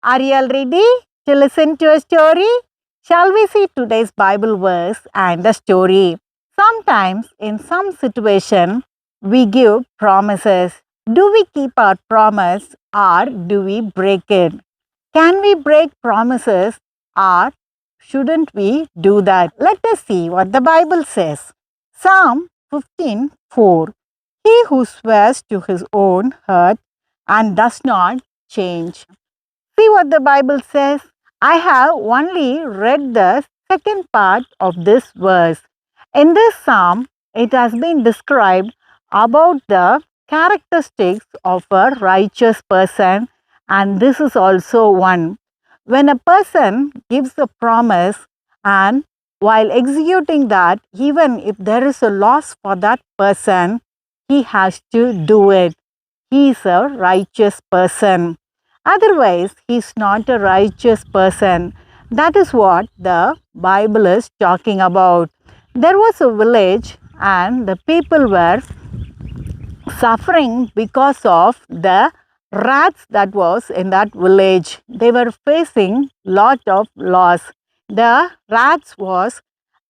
Are you all ready to listen to a story? Shall we see today's Bible verse and the story? Sometimes, in some situation, we give promises. Do we keep our promise or do we break it? Can we break promises or shouldn't we do that? Let us see what the Bible says. Psalm 15:4. He who swears to his own hurt and does not change. See what the Bible says. I have only read the second part of this verse. In this psalm, it has been described about the characteristics of a righteous person, and this is also one. When a person gives a promise and while executing that, even if there is a loss for that person, he has to do it. He is a righteous person. Otherwise, he is not a righteous person. That is what the Bible is talking about. There was a village and the people were suffering because of the rats that was in that village. They were facing lot of loss. The rats was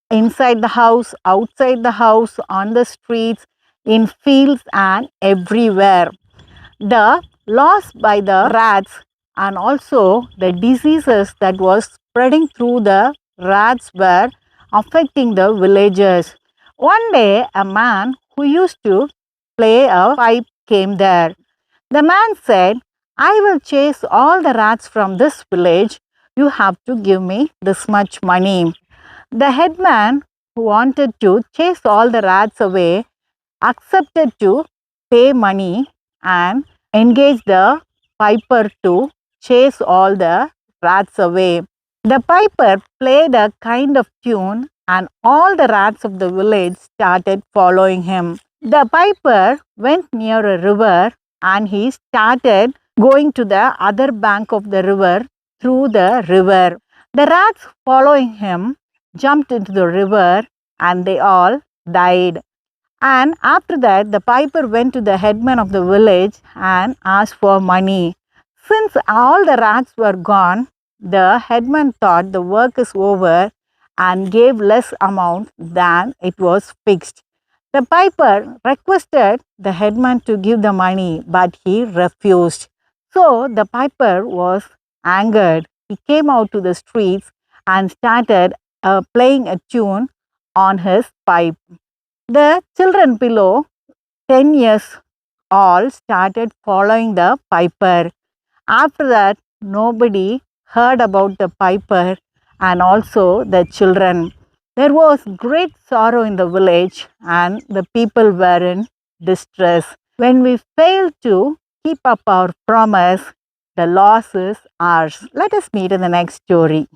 inside the house, outside the house, on the streets, in fields and everywhere. The loss by the rats and also the diseases that was spreading through the rats were affecting the villagers. One day, a man who used to play a pipe came there. The man said, I will chase all the rats from this village. You have to give me this much money. The headman, who wanted to chase all the rats away, accepted to pay money and engage the piper to chase all the rats away. The piper played a kind of tune and all the rats of the village started following him. The piper went near a river and he started going to the other bank of the river through the river. The rats following him jumped into the river and they all died. And after that, the piper went to the headman of the village and asked for money. Since all the rats were gone, the headman thought the work is over and gave less amount than it was fixed. The piper requested the headman to give the money, but he refused. So the piper was angered. He came out to the streets and started playing a tune on his pipe. The children below 10 years all started following the piper. After that, nobody heard about the piper and also the children. There was great sorrow in the village and the people were in distress. When we fail to keep up our promise, the loss is ours. Let us meet in the next story.